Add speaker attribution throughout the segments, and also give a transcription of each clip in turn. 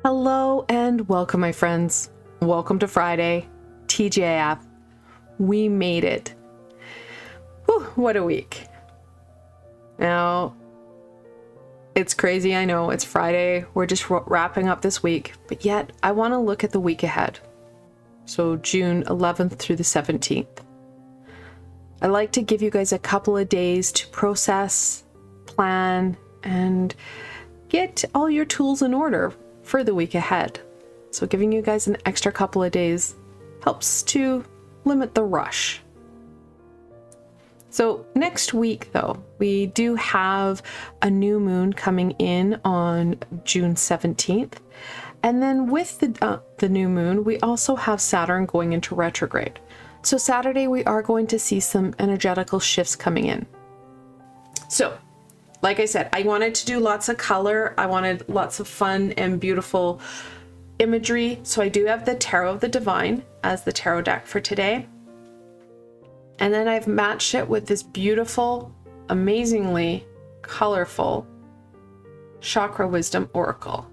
Speaker 1: Hello and welcome, my friends. Welcome to Friday, TGIF. We made it. Whew, what a week. Now, it's crazy, I know, it's Friday. We're just wrapping up this week, but yet I want to look at the week ahead. So June 11th through the 17th. I like to give you guys a couple of days to process, plan, and get all your tools in order for the week ahead. So giving you guys an extra couple of days helps to limit the rush. So next week though, we do have a new moon coming in on June 17th. And then with the new moon, we also have Saturn going into retrograde. So Saturday, we are going to see some energetical shifts coming in. So like I said, I wanted to do lots of color. I wanted lots of fun and beautiful imagery. So I do have the Tarot of the Divine as the tarot deck for today. And then I've matched it with this beautiful, amazingly colorful Chakra Wisdom Oracle.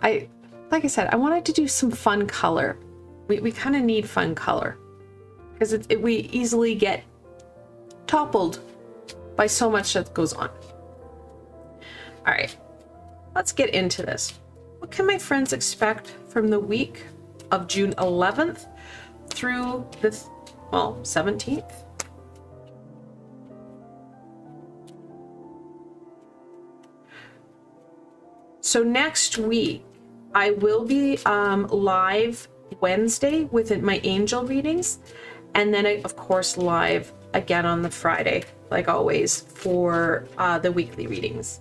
Speaker 1: Like I said, I wanted to do some fun color. We kind of need fun color because we easily get toppled by so much that goes on. All right, let's get into this. What can my friends expect from the week of June 11th through the 17th? So next week, I will be live Wednesday with my angel readings, and then of course live again on the Friday, like always, for the weekly readings.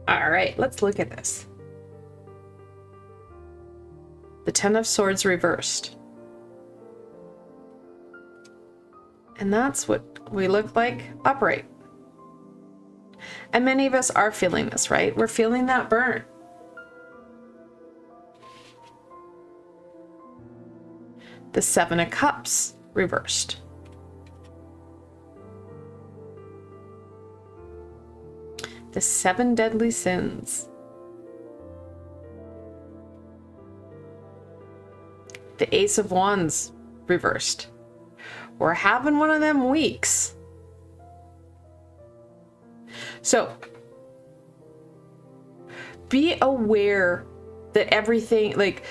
Speaker 1: All right, let's look at this. The Ten of Swords reversed. And that's what we look like upright. And many of us are feeling this, right? We're feeling that burn. The Seven of Cups reversed. The Seven Deadly Sins. The Ace of Wands reversed. We're having one of them weeks. So be aware that everything, like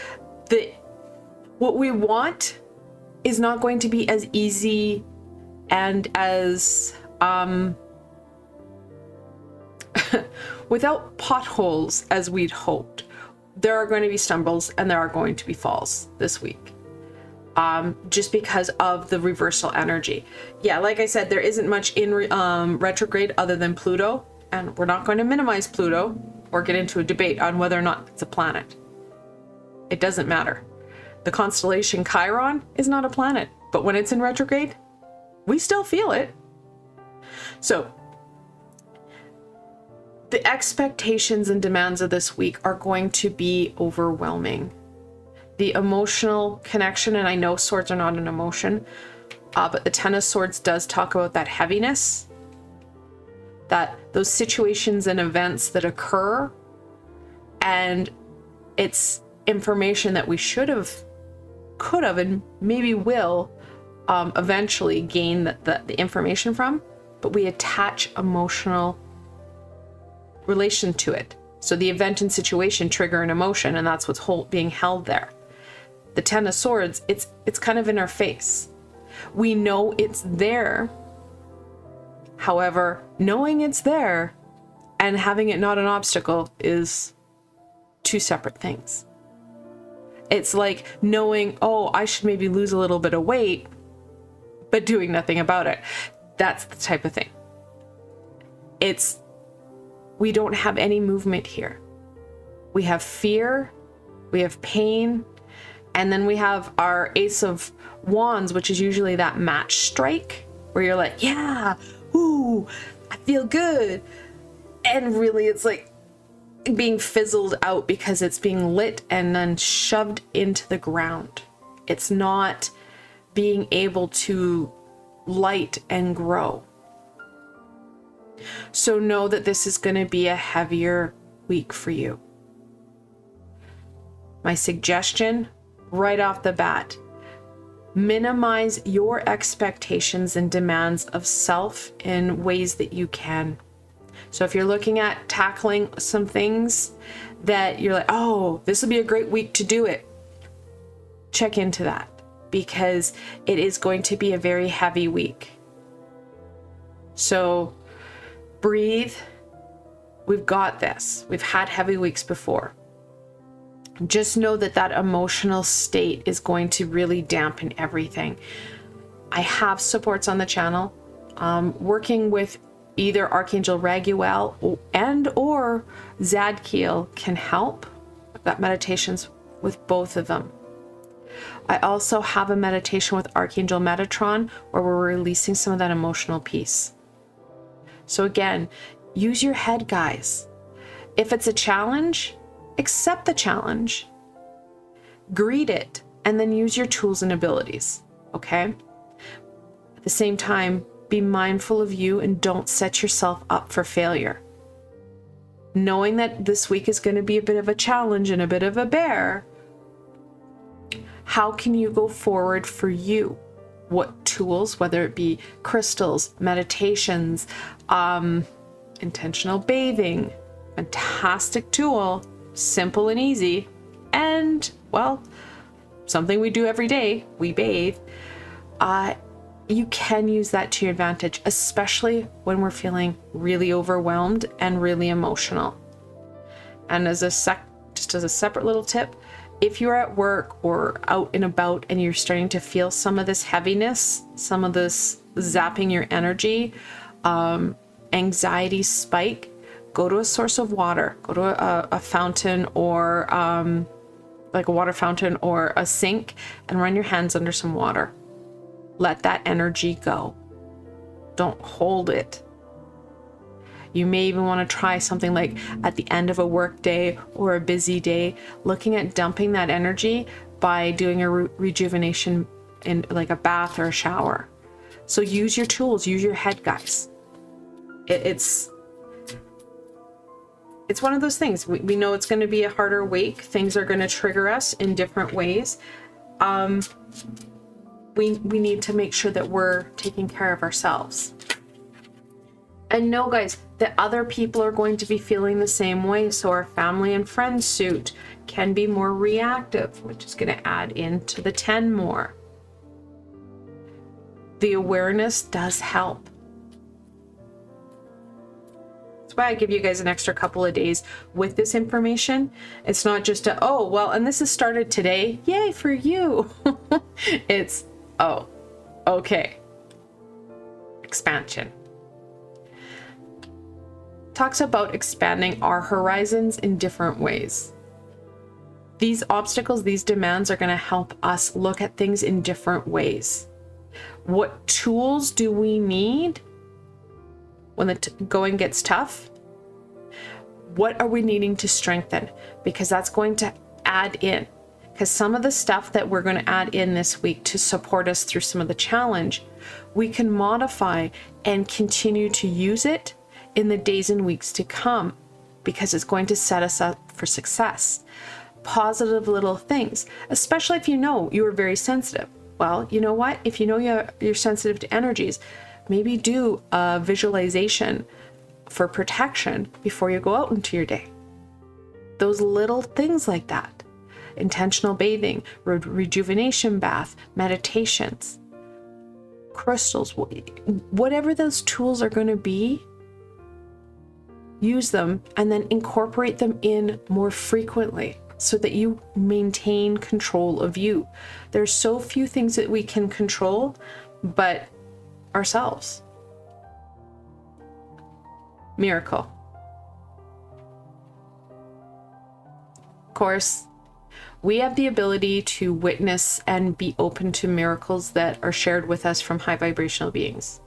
Speaker 1: what we want is not going to be as easy and as without potholes as we'd hoped. There are going to be stumbles and there are going to be falls this week. Just because of the reversal energy. Yeah, like I said, there isn't much in retrograde other than Pluto, and we're not going to minimize Pluto or get into a debate on whether or not it's a planet. It doesn't matter. The constellation Chiron is not a planet, but when it's in retrograde, we still feel it. So the expectations and demands of this week are going to be overwhelming. The emotional connection, and I know swords are not an emotion, but the Ten of Swords does talk about that heaviness, that those situations and events that occur, and it's information that we should have, could have, and maybe will eventually gain the information from, but we attach emotional relation to it. So the event and situation trigger an emotion, and that's what's being held there. The Ten of Swords, it's kind of in our face. We know it's there. However, knowing it's there and having it not an obstacle is two separate things. It's like knowing, oh, I should maybe lose a little bit of weight, but doing nothing about it. That's the type of thing. We don't have any movement here. We have fear, we have pain, and then we have our Ace of Wands, which is usually that match strike, where you're like, yeah, ooh, I feel good. And really it's like being fizzled out because it's being lit and then shoved into the ground. It's not being able to light and grow. So know that this is going to be a heavier week for you. My suggestion right off the bat, minimize your expectations and demands of self in ways that you can. So if you're looking at tackling some things that you're like, oh, this will be a great week to do it, check into that, because it is going to be a very heavy week. So breathe. We've got this. We've had heavy weeks before. Just know that that emotional state is going to really dampen everything. I have supports on the channel, working with either Archangel Raguel and or Zadkiel can help. I've got meditations with both of them. I also have a meditation with Archangel Metatron where we're releasing some of that emotional piece. So again, use your head, guys. If it's a challenge, accept the challenge, greet it, and then use your tools and abilities, okay? At the same time, be mindful of you and don't set yourself up for failure. Knowing that this week is going to be a bit of a challenge and a bit of a bear, how can you go forward for you? What tools, whether it be crystals, meditations, intentional bathing, fantastic tool, simple and easy, and well, something we do every day, we bathe. You can use that to your advantage, especially when we're feeling really overwhelmed and really emotional. And as just as a separate little tip, if you're at work or out and about and you're starting to feel some of this heaviness, some of this zapping your energy, anxiety spike, go to a source of water, go to a fountain or like a water fountain or a sink and run your hands under some water. Let that energy go. Don't hold it. You may even want to try something like at the end of a work day or a busy day, looking at dumping that energy by doing a rejuvenation in like a bath or a shower. So use your tools, use your head, guys. It's one of those things. We know it's going to be a harder week. Things are going to trigger us in different ways. We need to make sure that we're taking care of ourselves. And know, guys, that other people are going to be feeling the same way. So our family and friends suit can be more reactive, which is going to add into the 10 more. The awareness does help. That's why I give you guys an extra couple of days with this information. It's not just a, oh, well, and this has started today. Yay for you. It's, oh, okay. Expansion. Talks about expanding our horizons in different ways. These obstacles, these demands are going to help us look at things in different ways. What tools do we need when the going gets tough? What are we needing to strengthen? Because that's going to add in. Because some of the stuff that we're going to add in this week to support us through some of the challenge, we can modify and continue to use it in the days and weeks to come, because it's going to set us up for success. Positive little things, especially if you know you are very sensitive. Well, you know what? If you know you're sensitive to energies, maybe do a visualization for protection before you go out into your day. Those little things like that. Intentional bathing, rejuvenation bath, meditations, crystals, whatever those tools are going to be, use them and then incorporate them in more frequently so that you maintain control of you. There's so few things that we can control, but ourselves. Miracle. Of course, we have the ability to witness and be open to miracles that are shared with us from high vibrational beings.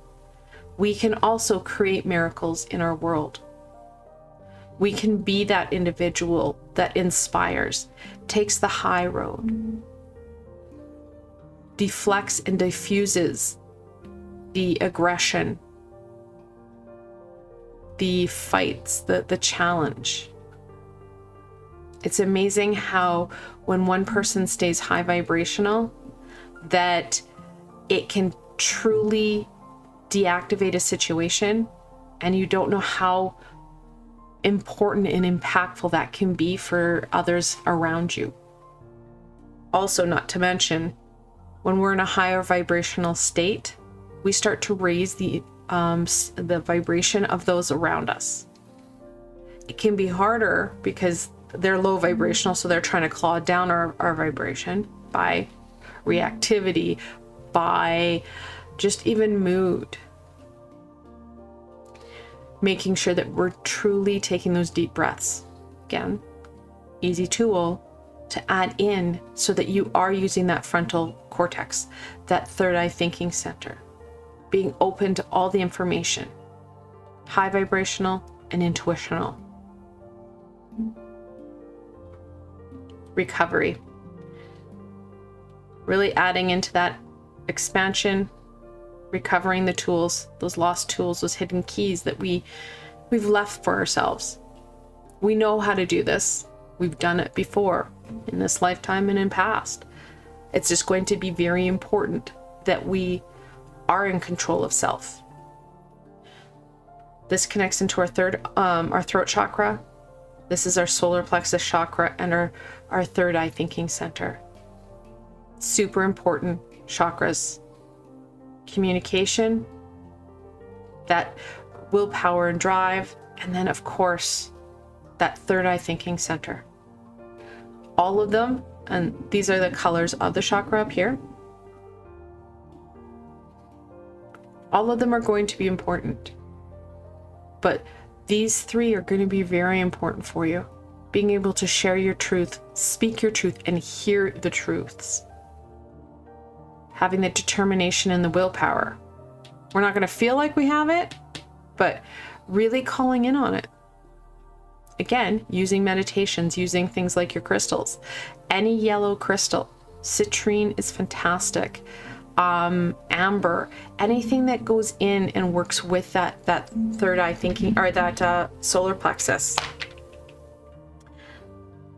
Speaker 1: We can also create miracles in our world. We can be that individual that inspires, takes the high road. deflects and diffuses the aggression, the fights, the challenge. It's amazing how when one person stays high vibrational, that it can truly deactivate a situation, and you don't know how important and impactful that can be for others around you. Also, not to mention, when we're in a higher vibrational state, we start to raise the vibration of those around us. It can be harder because they're low vibrational, so they're trying to claw down our vibration by reactivity, by just even mood. Making sure that we're truly taking those deep breaths. Again, easy tool to add in so that you are using that frontal cortex, that third eye thinking center, being open to all the information, high vibrational and intuitional. Recovery. Really adding into that expansion, recovering the tools, those lost tools, those hidden keys that we've left for ourselves. We know how to do this. We've done it before in this lifetime and in past. It's just going to be very important that we are in control of self. This connects into our throat chakra. This is our solar plexus chakra and our third eye thinking center. Super important chakras. Communication, that willpower and drive, and then of course that third eye thinking center. All of them, and these are the colors of the chakra up here, all of them are going to be important, but these three are going to be very important for you. Being able to share your truth, speak your truth, and hear the truths. Having the determination and the willpower. We're not going to feel like we have it, but really calling in on it. Again, using meditations, using things like your crystals. Any yellow crystal. Citrine is fantastic. Amber. Anything that goes in and works with that third eye thinking, or that solar plexus.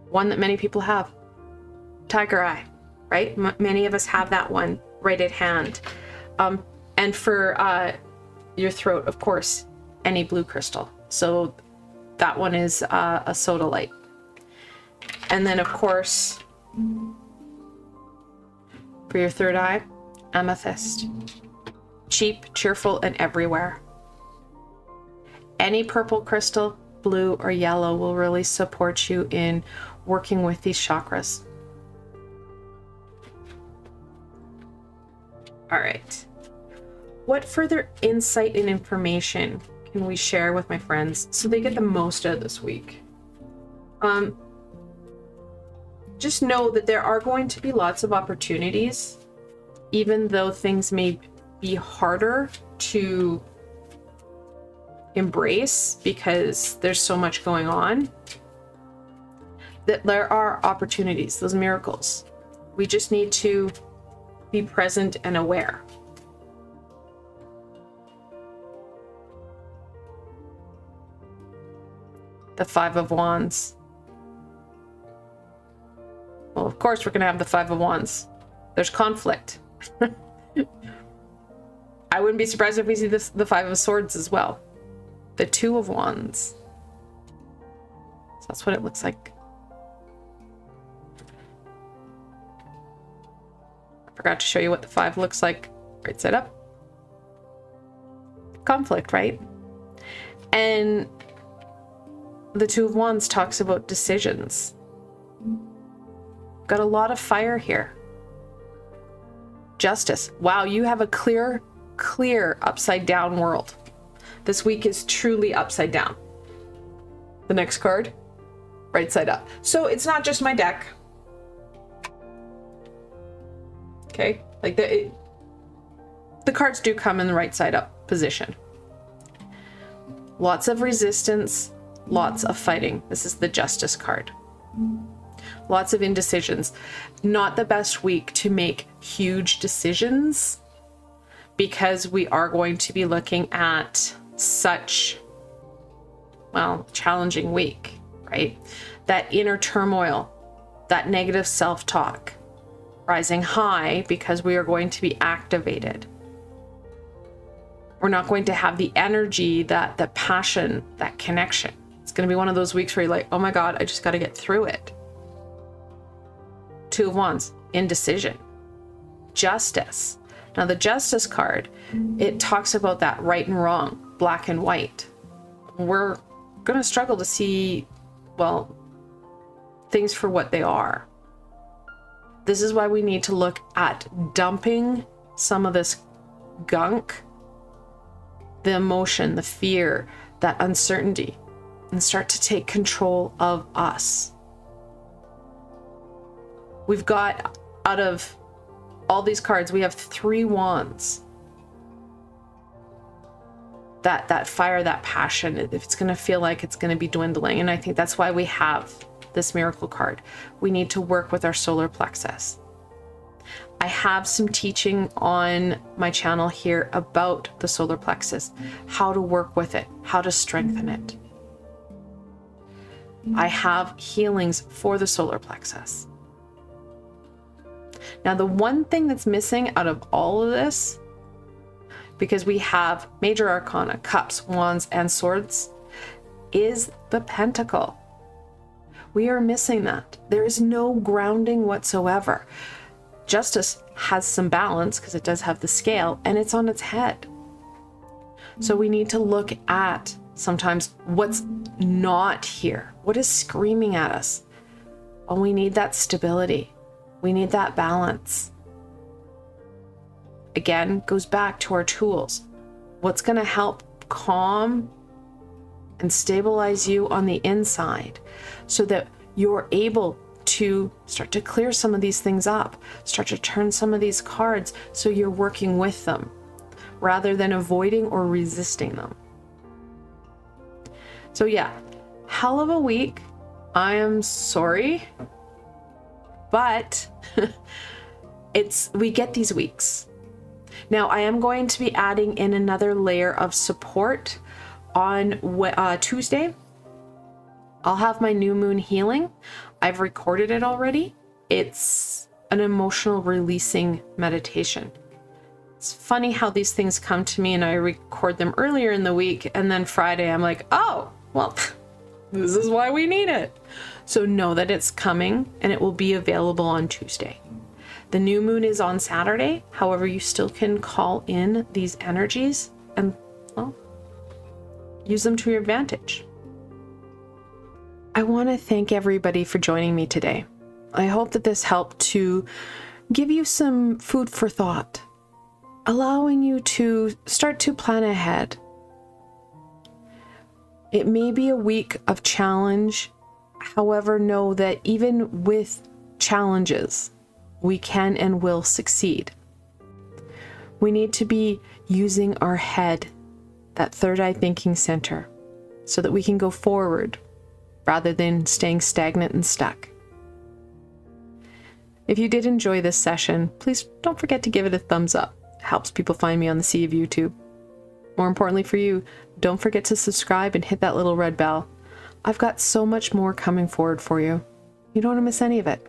Speaker 1: One that many people have. Tiger eye, right? Many of us have that one right at hand. And for your throat, of course, any blue crystal. So that one is a sodalite. And then of course, for your third eye, amethyst. Cheap, cheerful, and everywhere. Any purple crystal, blue or yellow, will really support you in working with these chakras. All right. What further insight and information can we share with my friends so they get the most out of this week? Just know that there are going to be lots of opportunities, even though things may be harder to embrace because there's so much going on, that there are opportunities, those miracles. We just need to be present and aware. The Five of Wands. Well, of course we're going to have the Five of Wands. There's conflict. I wouldn't be surprised if we see the Five of Swords as well. The Two of Wands. So that's what it looks like. I forgot to show you what the Five looks like right side up. Conflict, right? And the Two of Wands talks about decisions. Got a lot of fire here. Justice. Wow, you have a clear upside down world. This week is truly upside down. The next card, right side up. So it's not just my deck. Okay, like the cards do come in the right side up position. Lots of resistance, lots of fighting. This is the Justice card. lots of indecisions. Not the best week to make huge decisions, because we are going to be looking at such, well, challenging week, right? That inner turmoil, that negative self-talk rising high, because we are going to be activated. We're not going to have the energy, that passion, that connection. It's going to be one of those weeks where you're like, oh my God, I just got to get through it. Two of Wands, indecision. Justice. Now the Justice card, it talks about that right and wrong, black and white. We're going to struggle to see, well, things for what they are. This is why we need to look at dumping some of this gunk, the emotion, the fear, that uncertainty, and start to take control of us. We've got, out of all these cards, we have 3 wands. That fire, that passion, if it's going to feel like it's going to be dwindling. And I think that's why we have this miracle card. We need to work with our solar plexus. I have some teaching on my channel here about the solar plexus, how to work with it, how to strengthen it. I have healings for the solar plexus. Now, the one thing that's missing out of all of this, because we have major arcana, cups, wands, and swords, is the pentacle. We are missing that. There is no grounding whatsoever. Justice has some balance because it does have the scale, and it's on its head. So we need to look at sometimes what's not here. What is screaming at us? Well, we need that stability. We need that balance. Again, goes back to our tools. What's going to help calm and stabilize you on the inside so that you're able to start to clear some of these things up, start to turn some of these cards so you're working with them rather than avoiding or resisting them. So yeah, hell of a week. I am sorry, but we get these weeks. Now I am going to be adding in another layer of support on Tuesday. I'll have my new moon healing. I've recorded it already. It's an emotional releasing meditation. It's funny how these things come to me and I record them earlier in the week, and then Friday I'm like, oh, well, this is why we need it. So know that it's coming and it will be available on Tuesday. The new moon is on Saturday. However, you still can call in these energies and, well, use them to your advantage. I want to thank everybody for joining me today. I hope that this helped to give you some food for thought, allowing you to start to plan ahead. It may be a week of challenge. However, know that even with challenges, we can and will succeed. We need to be using our head, that third eye thinking center, so that we can go forward rather than staying stagnant and stuck. If you did enjoy this session, please don't forget to give it a thumbs up. It helps people find me on the sea of YouTube. More importantly for you, don't forget to subscribe and hit that little red bell. I've got so much more coming forward for you. You don't want to miss any of it.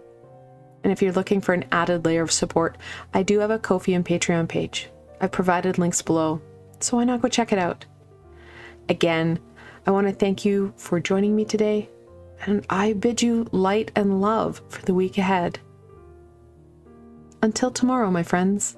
Speaker 1: And if you're looking for an added layer of support, I do have a Ko-fi and Patreon page. I've provided links below, so why not go check it out? Again, I want to thank you for joining me today, and I bid you light and love for the week ahead. Until tomorrow, my friends.